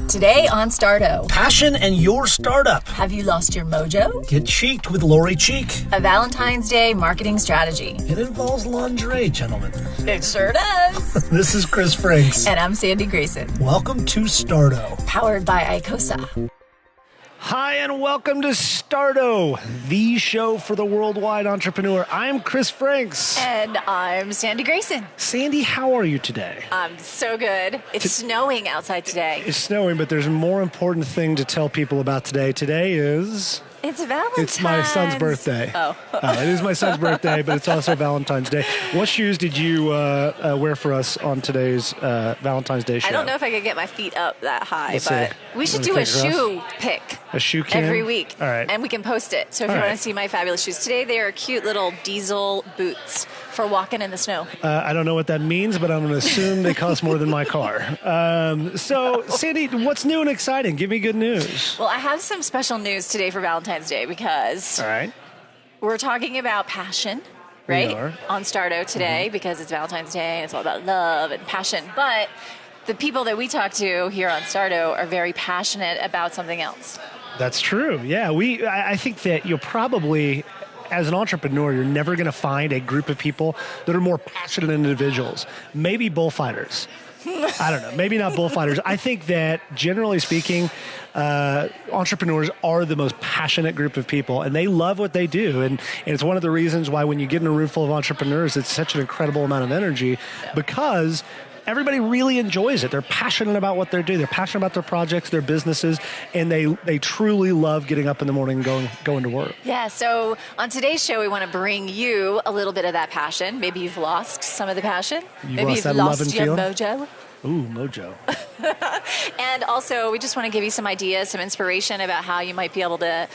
Today on Starto. Passion and your startup. Have you lost your mojo? Get cheeked with Lori Cheek. A Valentine's Day marketing strategy. It involves lingerie, gentlemen. It sure does. This is Chris Franks. And I'm Sandy Grayson. Welcome to Starto. Powered by Icosa. Hi, and welcome to Starto, the show for the worldwide entrepreneur. I'm Chris Franks. And I'm Sandy Grayson. Sandy, how are you today? I'm so good. It's snowing outside today. It's snowing, but there's a more important thing to tell people about today. Today is... It's Valentine's. It's my son's birthday. Oh. It is my son's birthday, but it's also Valentine's Day. What shoes did you wear for us on today's Valentine's Day show? I don't know if I could get my feet up that high, Let's but see. we should do a shoe pick. A shoe cam? Every week. All right. And we can post it. So if you want to see my fabulous shoes. Today they are cute little diesel boots for walking in the snow. I don't know what that means, but I'm going to assume they cost more than my car. So, Sandy, what's new and exciting? Give me good news. Well, I have some special news today for Valentine's Day because All right. we're talking about passion, right? We are. On Starto today because it's Valentine's Day and it's all about love and passion. But the people that we talk to here on Starto are very passionate about something else. That's true. Yeah, I think that you'll probably, as an entrepreneur, you're never going to find a group of people that are more passionate individuals. Maybe bullfighters. I don't know. Maybe not bullfighters. I think that, generally speaking, entrepreneurs are the most passionate group of people, and they love what they do. And it's one of the reasons why when you get in a room full of entrepreneurs, it's such an incredible amount of energy because everybody really enjoys it. They're passionate about what they do. They're passionate about their projects, their businesses, and they truly love getting up in the morning and going to work. Yeah, so on today's show, we want to bring you a little bit of that passion. Maybe you've lost some of the passion. Maybe you've lost your mojo. Ooh, mojo. And also, we just want to give you some ideas, some inspiration about how you might be able to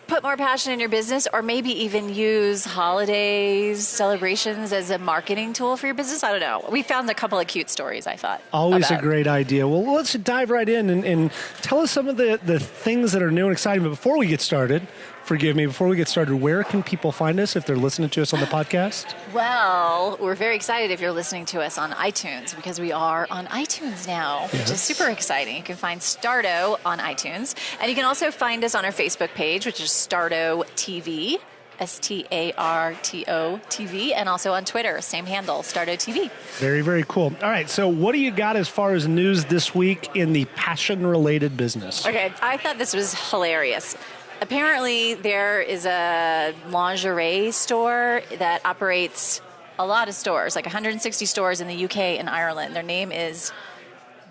put more passion in your business, or maybe even use holidays, celebrations as a marketing tool for your business. I don't know. We found a couple of cute stories, I thought. Always a great idea. Well, let's dive right in and tell us some of the things that are new and exciting. But before we get started, where can people find us if they're listening to us on the podcast? Well, we're very excited if you're listening to us on iTunes because we are on iTunes now, which is super exciting. You can find Starto on iTunes. And you can also find us on our Facebook page, which is Starto TV, Starto TV, and also on Twitter, same handle, Starto TV. Very, very cool. All right, so what do you got as far as news this week in the passion-related business? Okay, I thought this was hilarious. Apparently, there is a lingerie store that operates a lot of stores, like 160 stores in the UK and Ireland. Their name is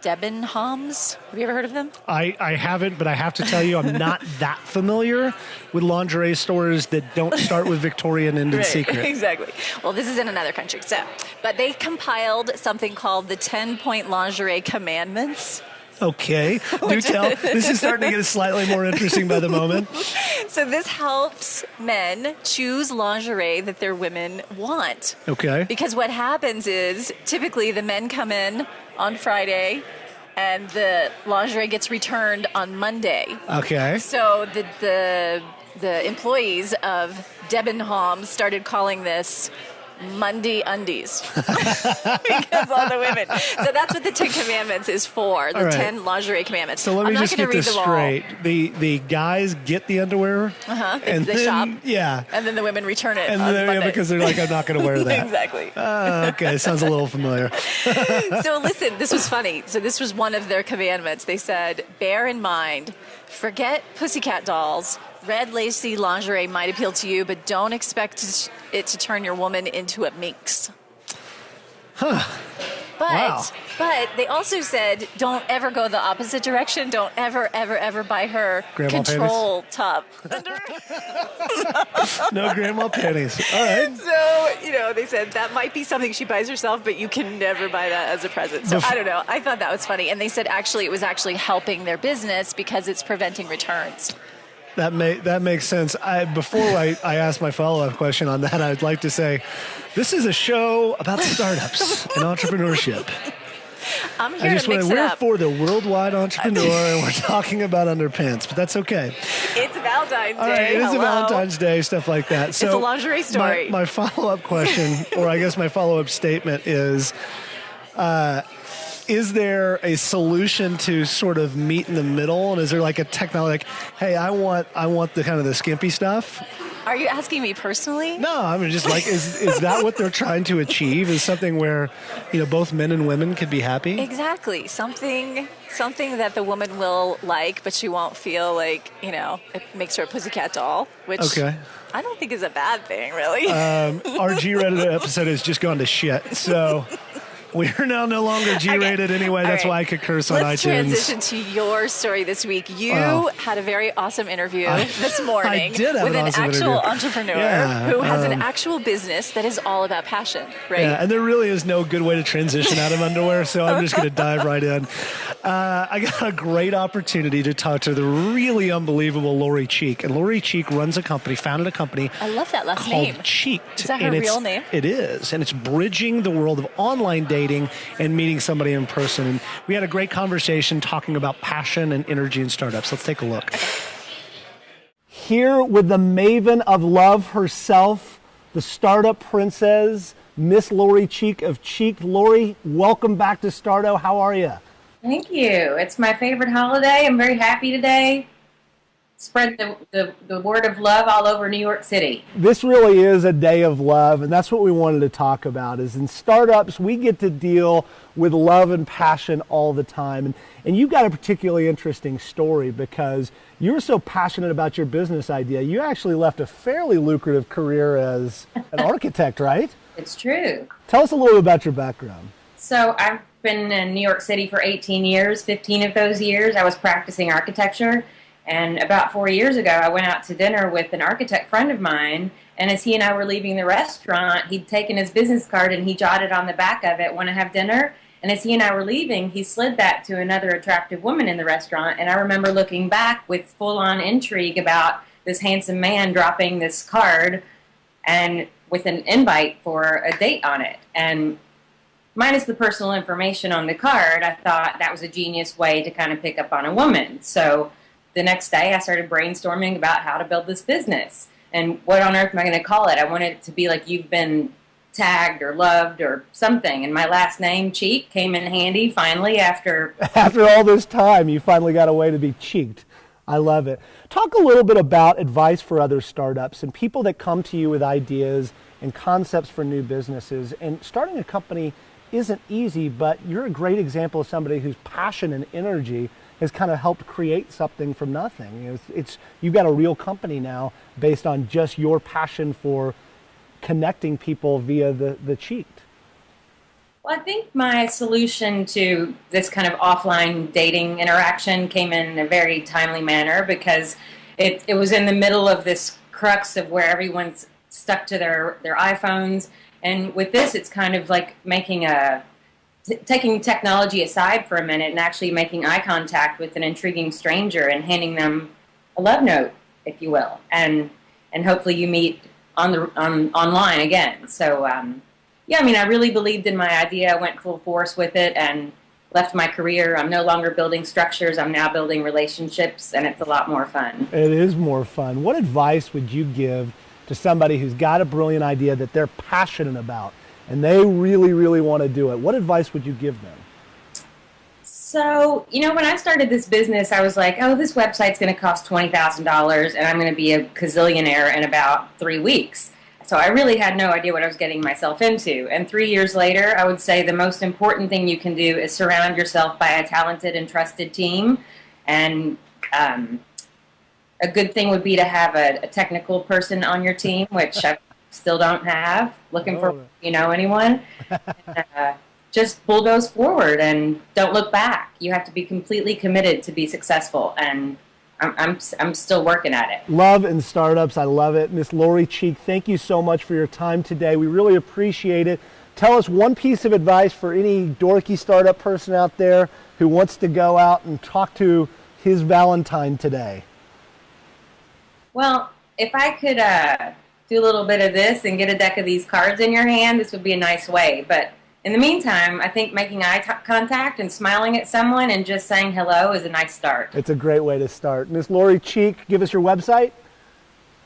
Debenhams. Have you ever heard of them? I haven't, but I have to tell you, I'm not that familiar with lingerie stores that don't start with Victorian and in secret. Exactly. Well, this is in another country. But they compiled something called the 10-point lingerie commandments. Okay. Do tell. This is starting to get slightly more interesting by the moment. So this helps men choose lingerie that their women want. Okay. Because what happens is typically the men come in on Friday and the lingerie gets returned on Monday. Okay. So the employees of Debenhams started calling this Monday undies because all the women. So that's what the 10 Commandments is for, the 10 lingerie commandments. So let me just get this straight. The guys get the underwear and the shop. Yeah. And then the women return it and on then, Monday. because they're like, I'm not going to wear that. Exactly. Okay, sounds a little familiar. So listen, this was funny. So this was one of their commandments. They said, bear in mind, forget pussycat dolls. Red lacy lingerie might appeal to you, but don't expect it to turn your woman into a minx. But they also said, don't ever go the opposite direction. Don't ever buy her grandma control panties? top. No grandma panties. All right. So, they said that might be something she buys herself, but you can never buy that as a present. So I don't know. I thought that was funny. And they said actually it was actually helping their business because it's preventing returns. That makes sense. Before I ask my follow-up question on that, I'd like to say, this is a show about startups and entrepreneurship. I'm here to mix it we're up. for the worldwide entrepreneur, and we're talking about underpants, but that's okay. It's Valentine's Day. All right, it is a Valentine's Day, stuff like that. So it's a lingerie story. My follow-up question, or I guess my follow-up statement is, is there a solution to sort of meet in the middle? And is there like a technology, like, hey, I want the kind of the skimpy stuff? Are you asking me personally? No, I mean, just like, is that what they're trying to achieve? Is something where, both men and women could be happy? Exactly. Something that the woman will like, but she won't feel like, it makes her a pussycat doll, which I don't think is a bad thing, really. Our G-rated episode has just gone to shit, so... We're now no longer G-rated anyway. That's why I could curse on iTunes. Let's transition to your story this week. You had a very awesome interview this morning with an actual entrepreneur who has an actual business that is all about passion, right? Yeah, and there really is no good way to transition out of underwear, so I'm just going to dive right in. I got a great opportunity to talk to the really unbelievable Lori Cheek. And Lori Cheek founded a company. I love that last called name. Cheeked. Is that her real name? It is, and it's bridging the world of online dating and meeting somebody in person. And we had a great conversation talking about passion and energy in startups. Let's take a look. Here with the maven of love herself, the startup princess, Miss Lori Cheek of Cheeked. Lori, welcome back to Starto. How are you? Thank you. It's my favorite holiday. I'm very happy today. Spread the word of love all over New York City. This really is a day of love, and that's what we wanted to talk about. Is in startups, we get to deal with love and passion all the time. And you've got a particularly interesting story because you were so passionate about your business idea, you actually left a fairly lucrative career as an architect, right? It's true. Tell us a little bit about your background. So I've been in New York City for 18 years. 15 of those years I was practicing architecture. And about 4 years ago, I went out to dinner with an architect friend of mine, and as he and I were leaving the restaurant, he'd taken his business card and he jotted on the back of it, "Want to have dinner?" And as he and I were leaving, he slid that to another attractive woman in the restaurant, and I remember looking back with full-on intrigue about this handsome man dropping this card and with an invite for a date on it. And minus the personal information on the card, I thought that was a genius way to kind of pick up on a woman. So the next day, I started brainstorming about how to build this business. And what on earth am I going to call it? I wanted it to be like you've been tagged or loved or something. And my last name, Cheek, came in handy finally after... After all this time, you finally got a way to be cheeked. I love it. Talk a little bit about advice for other startups and people that come to you with ideas and concepts for new businesses. And starting a company isn't easy, but you're a great example of somebody whose passion and energy has kind of helped create something from nothing. You've got a real company now based on just your passion for connecting people via the Cheeked. Well, I think my solution to this kind of offline dating interaction came in a very timely manner because it was in the middle of this crux of where everyone's stuck to their iPhones. And with this, it's kind of like taking technology aside for a minute and actually making eye contact with an intriguing stranger and handing them a love note, if you will, and hopefully you meet online again. So yeah, I mean, I really believed in my idea. I went full force with it and left my career. I'm no longer building structures. I'm now building relationships, and it's a lot more fun. It is more fun. What advice would you give to somebody who's got a brilliant idea that they're passionate about and they really, really want to do it? What advice would you give them? So, when I started this business, I was like, oh, this website's going to cost $20,000 and I'm going to be a gazillionaire in about 3 weeks. So I really had no idea what I was getting myself into. And 3 years later, I would say the most important thing you can do is surround yourself by a talented and trusted team. And a good thing would be to have a technical person on your team, which I still don't have. Looking for, anyone. Just bulldoze forward and don't look back. You have to be completely committed to be successful, and I'm still working at it. Love and startups. I love it. Miss Lori Cheek, thank you so much for your time today. We really appreciate it. Tell us one piece of advice for any dorky startup person out there who wants to go out and talk to his Valentine today. Well, if I could do a little bit of this and get a deck of these cards in your hand, this would be a nice way. But in the meantime, I think making eye contact and smiling at someone and just saying hello is a nice start. It's a great way to start. Miss Lori Cheek, give us your website.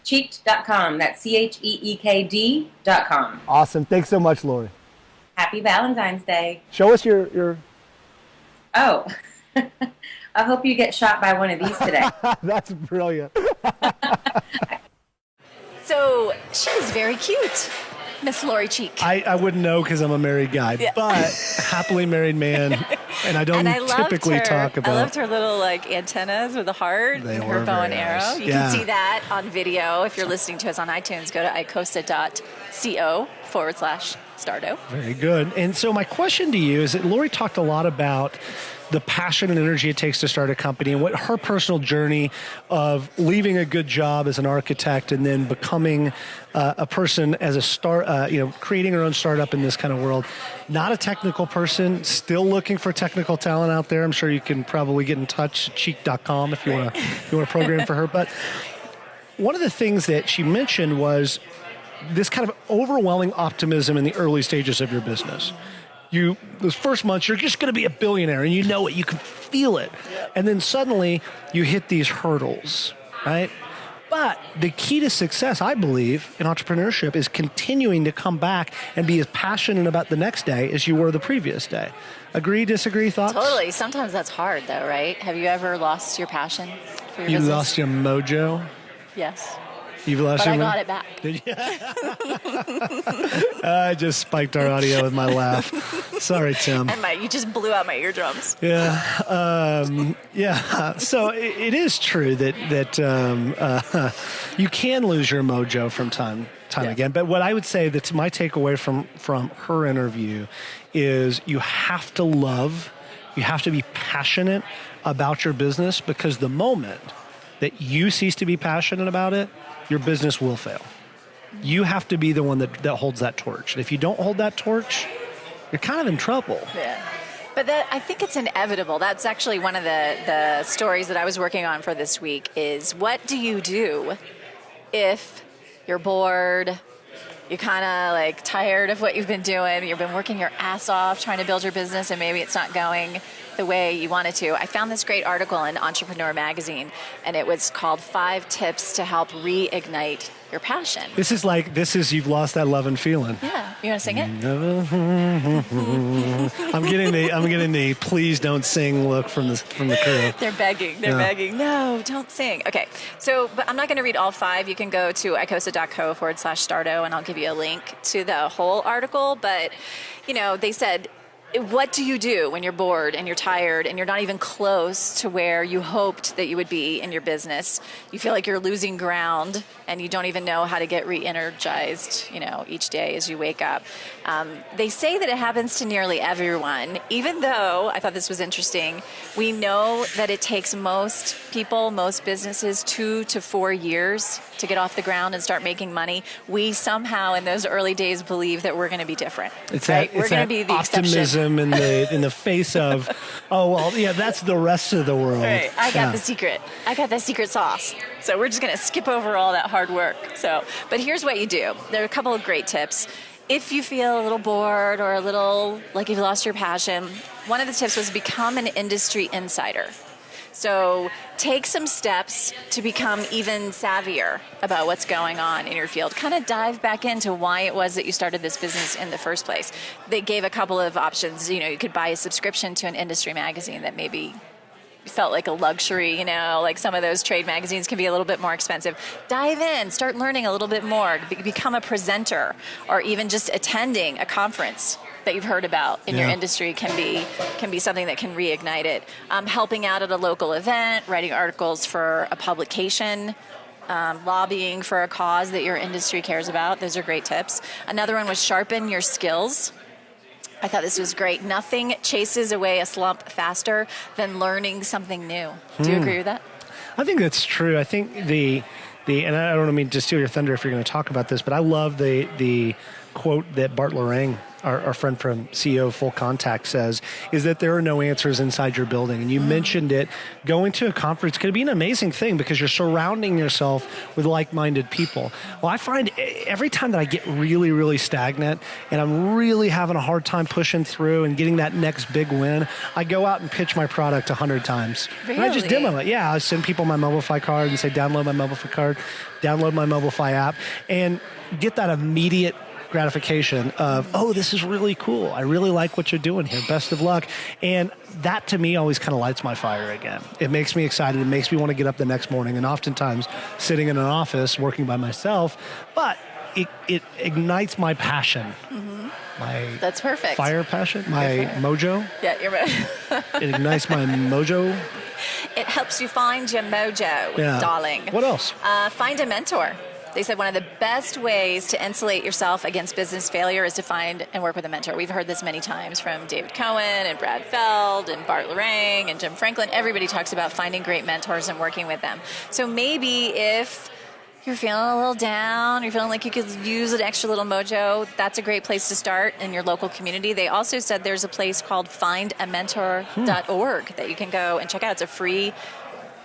Cheeked.com. That's CHEEKD.com. Awesome. Thanks so much, Lori. Happy Valentine's Day. Show us your Oh, I hope you get shot by one of these today. That's brilliant. So she's very cute, Miss Lori Cheek. I wouldn't know because I'm a married guy, but happily married man, and I don't typically talk about. I loved her little like antennas with a heart and her bow and arrow. Nice. You can see that on video if you're listening to us on iTunes. Go to icosa.co/Starto. Very good. And so my question to you is that Lori talked a lot about the passion and energy it takes to start a company and what her personal journey of leaving a good job as an architect and then becoming a person as a creating her own startup in this kind of world. Not a technical person, still looking for technical talent out there. I'm sure you can probably get in touch at cheek.com if you want to program for her. But one of the things that she mentioned was this kind of overwhelming optimism in the early stages of your business. Those first months, you're just going to be a billionaire, and you know it. You can feel it. Yep. And then suddenly, you hit these hurdles, right? But the key to success, I believe, in entrepreneurship is continuing to come back and be as passionate about the next day as you were the previous day. Agree, disagree, thoughts? Totally. Sometimes that's hard, though, right? Have you ever lost your passion for your business? You lost your mojo? Yes. You've lost your mojo? I got it back. Did you? I just spiked our audio with my laugh. Sorry, Tim. And you just blew out my eardrums. Yeah. So it is true that you can lose your mojo from time again. But what I would say that my takeaway from her interview is you have to be passionate about your business, because the moment that you cease to be passionate about it, your business will fail. You have to be the one that holds that torch. And if you don't hold that torch, you're kind of in trouble. Yeah. But I think it's inevitable. That's actually one of the stories that I was working on for this week is, what do you do if you're bored, you're kind of like tired of what you've been doing, you've been working your ass off trying to build your business and maybe it's not going the way you want it to. I found this great article in Entrepreneur Magazine, and it was called 5 Tips to Help Reignite Your Passion. This is you've lost that love and feeling. Yeah. You want to sing it? I'm getting the please don't sing look from the crew. They're begging. They're begging. No, don't sing. Okay. So, but I'm not going to read all 5. You can go to icosa.co/Starto, and I'll give you a link to the whole article. But, they said, what do you do when you're bored and you're tired and you're not even close to where you hoped that you would be in your business? You feel like you're losing ground and you don't even know how to get re-energized, each day as you wake up. They say that it happens to nearly everyone, even though, I thought this was interesting, we know that it takes most people, most businesses, 2 to 4 years to get off the ground and start making money. We somehow in those early days believe that we're going to be different. We're going to be the optimism in the face of, that's the rest of the world. Right. I got the secret. I got that secret sauce. So we're just going to skip over all that hard work. But here's what you do. There are a couple of great tips. If you feel a little bored or a little like you've lost your passion, one of the tips was become an industry insider. So take some steps to become even savvier about what's going on in your field. Kind of dive back into why it was that you started this business in the first place. They gave a couple of options. You could buy a subscription to an industry magazine that maybe felt like a luxury, like some of those trade magazines can be a little bit more expensive. Dive in, start learning a little bit more, become a presenter, or even just attending a conference that you've heard about in your industry can be something that can reignite it. Helping out at a local event, writing articles for a publication, lobbying for a cause that your industry cares about. Those are great tips. Another one was sharpen your skills. I thought this was great. Nothing chases away a slump faster than learning something new. Do you agree with that? I think that's true. I think and I don't mean to steal your thunder if you're going to talk about this, but I love the quote that Bart Lorang, our friend from CEO of Full Contact, says, is that there are no answers inside your building. And you mentioned it. Going to a conference can be an amazing thing because you're surrounding yourself with like-minded people. Well, I find every time that I get really, really stagnant and I'm really having a hard time pushing through and getting that next big win, I go out and pitch my product 100 times. Really? And I just demo it. Yeah, I send people my Mobilify card and say, download my Mobilify card, download my Mobilify app, and get that immediate gratification of, oh, this is really cool. I really like what you're doing here. Best of luck. And that to me always kind of lights my fire again. It makes me excited. It makes me want to get up the next morning, and oftentimes sitting in an office working by myself, but it ignites my passion. My That's perfect. Fire passion, my mojo. Yeah, you're right. It ignites my mojo. It helps you find your mojo, darling. What else? Find a mentor. They said one of the best ways to insulate yourself against business failure is to find and work with a mentor. We've heard this many times from David Cohen and Brad Feld and Bart Lorang and Jim Franklin. Everybody talks about finding great mentors and working with them. So maybe if you're feeling a little down, you're feeling like you could use an extra little mojo, that's a great place to start in your local community. They also said there's a place called findamentor.org that you can go and check out. It's a free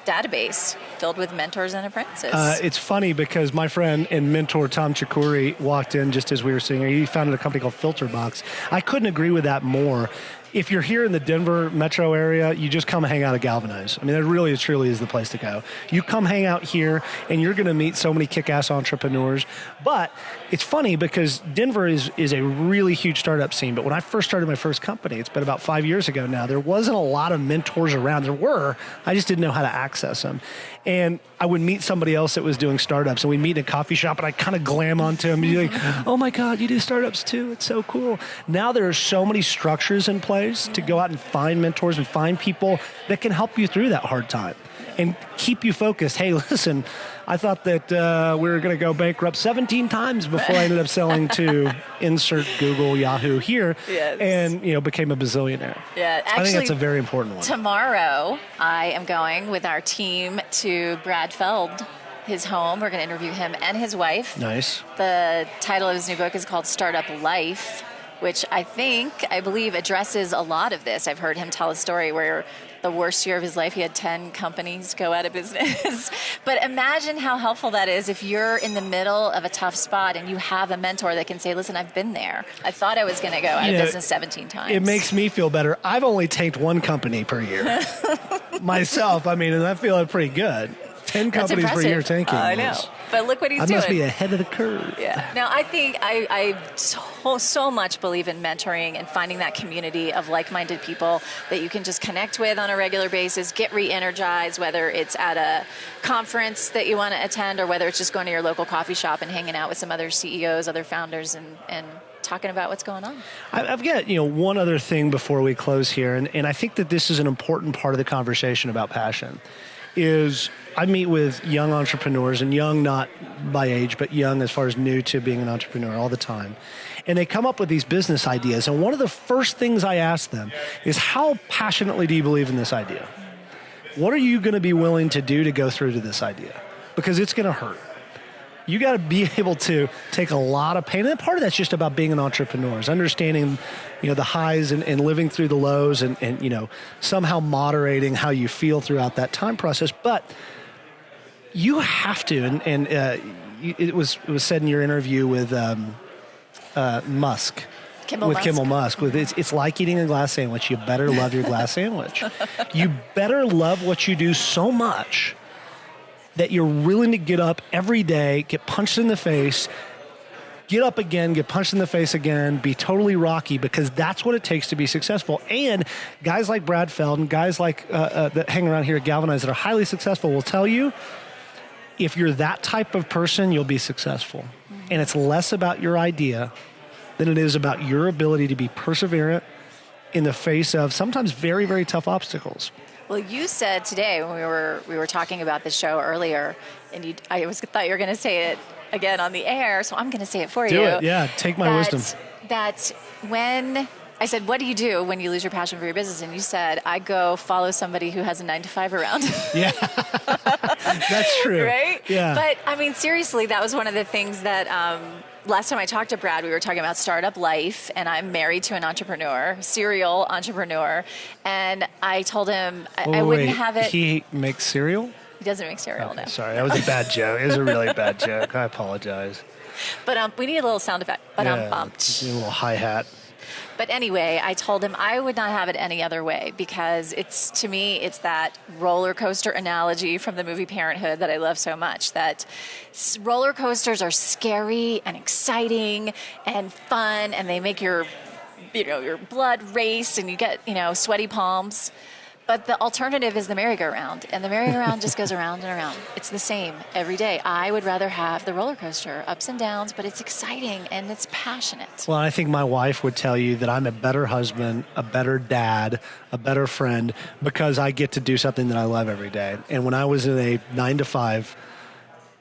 database filled with mentors and apprentices. It's funny because my friend and mentor Tom Chikuri walked in just as we were sitting here. He founded a company called Filterbox. I couldn't agree with that more. If you're here in the Denver metro area, you just come hang out at Galvanize. I mean, that really truly is the place to go. You come hang out here, and you're going to meet so many kick-ass entrepreneurs. But it's funny because Denver is a really huge startup scene. But when I first started my first company, it's been about 5 years ago now, there wasn't a lot of mentors around. There were. I just didn't know how to access them. And I would meet somebody else that was doing startups, and we'd meet in a coffee shop, and I'd kind of glam onto him. And you're like, oh, my God, you do startups too? It's so cool. Now there are so many structures in place to go out and find mentors and find people that can help you through that hard time and keep you focused. Hey, listen, I thought that we were going to go bankrupt 17 times before I ended up selling to insert Google, Yahoo here, and became a bazillionaire. Yeah, actually, I think that's a very important one. Tomorrow, I am going with our team to Brad Feld, his home. We're going to interview him and his wife. Nice. The title of his new book is called Startup Life, which I believe addresses a lot of this. I've heard him tell a story where the worst year of his life, he had 10 companies go out of business. But imagine how helpful that is if you're in the middle of a tough spot and you have a mentor that can say, listen, I've been there. I thought I was going to go out of business 17 times. It makes me feel better. I've only tanked one company per year. Myself, and I feel pretty good. 10 companies per year tanking. I know. But look what he's doing. I must be ahead of the curve. Yeah. Now, I think I so much believe in mentoring and finding that community of like-minded people that you can just connect with on a regular basis, get re-energized, whether it's at a conference that you want to attend or whether it's just going to your local coffee shop and hanging out with some other CEOs, other founders, and talking about what's going on. I've got one other thing before we close here, and I think that this is an important part of the conversation about passion. Is I meet with young entrepreneurs, and young not by age, but young as far as new to being an entrepreneur all the time. And they come up with these business ideas. And one of the first things I ask them is, how passionately do you believe in this idea? What are you going to be willing to do to go through to this idea? Because it's going to hurt. You got to be able to take a lot of pain. And part of that's just about being an entrepreneur, is understanding, the highs and living through the lows and somehow moderating how you feel throughout that time process. But you have to, and it was said in your interview with Musk. Kimmel Musk. It's like eating a glass sandwich. You better love your glass sandwich. You better love what you do so much that you're willing to get up every day, get punched in the face, get up again, get punched in the face again, be totally rocky, because that's what it takes to be successful. And guys like Brad Feld and guys like that hang around here at Galvanize that are highly successful will tell you, if you're that type of person, you'll be successful. And it's less about your idea than it is about your ability to be perseverant in the face of sometimes very, very tough obstacles. Well, you said today when we were talking about the show earlier, and I thought you were going to say it again on the air, so I'm going to say it for you. Do it, yeah. Take my wisdom. That when I said, what do you do when you lose your passion for your business? And you said, I go follow somebody who has a 9-to-5 around. Yeah, that's true. Right? Yeah. But, seriously, that was one of the things that last time I talked to Brad, we were talking about startup life, and I'm married to an entrepreneur, serial entrepreneur, and I told him I wouldn't have it. He makes cereal? He doesn't make cereal, no. Sorry, that was a bad joke. It was a really bad joke. I apologize. But we need a little sound effect. But a little hi-hat. But anyway, I told him I would not have it any other way because to me, it's that roller coaster analogy from the movie Parenthood that I love so much. That roller coasters are scary and exciting and fun, and they make your blood race and you get, sweaty palms. But the alternative is the merry-go-round, and the merry-go-round just goes around and around. It's the same every day. I would rather have the roller coaster, ups and downs, but it's exciting and it's passionate. Well, I think my wife would tell you that I'm a better husband, a better dad, a better friend because I get to do something that I love every day. And when I was in a 9-to-5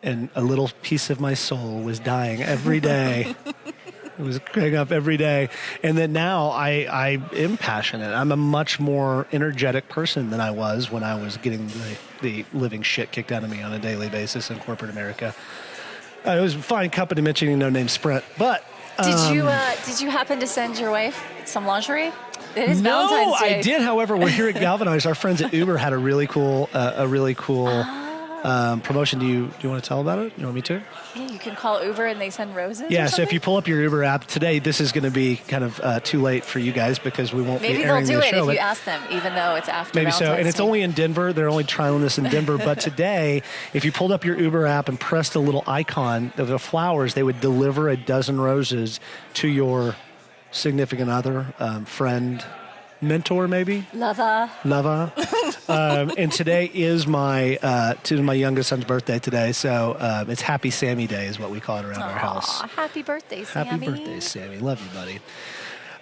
and a little piece of my soul was dying every day, it was going up every day. And then now I am passionate. I'm a much more energetic person than I was when I was getting the living shit kicked out of me on a daily basis in corporate America. It was fine company mentioning no name Sprint. But did you happen to send your wife some lingerie? It is no, Valentine's Day. I did. However, we're here at Galvanize. Our friends at Uber had a really cool promotion. Do you want to tell about it? You want me to? Yeah, you can call Uber and they send roses. Yeah, so if you pull up your Uber app today, this is going to be kind of too late for you guys because we won't Maybe be airing the show. Maybe they'll do it if you ask them, even though it's after Maybe Valentine's so. And it's Day. only in Denver. They're only trialing this in Denver. But today, if you pulled up your Uber app and pressed a little icon of the flowers, they would deliver a dozen roses to your significant other, friend, mentor, maybe? Lover. And today is my youngest son's birthday today, so it's Happy Sammy Day is what we call it around our house. Happy birthday, Sammy. Happy birthday, Sammy. Love you, buddy.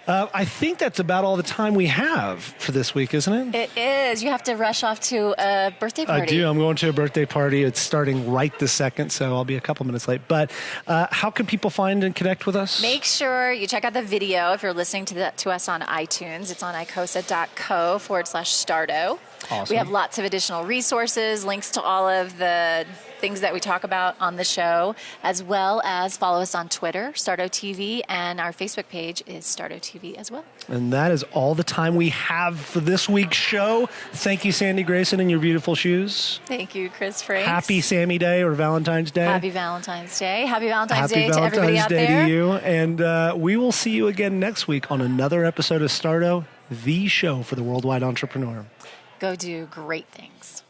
I think that's about all the time we have for this week, isn't it? It is. You have to rush off to a birthday party. I do. I'm going to a birthday party. It's starting right this second, so I'll be a couple minutes late. But how can people find and connect with us? Make sure you check out the video if you're listening to us on iTunes. It's on icosa.co/Starto. Awesome. We have lots of additional resources, links to all of the things that we talk about on the show, as well as follow us on Twitter, Starto TV, and our Facebook page is Starto TV as well. And that is all the time we have for this week's show. Thank you, Sandy Grayson, and your beautiful shoes. Thank you, Chris Franks. Happy Sammy Day or Valentine's Day. Happy Valentine's Day. Happy Valentine's Day to everybody out there. there. Happy Valentine's Day to you. And we will see you again next week on another episode of Starto, the show for the worldwide entrepreneur. Go do great things.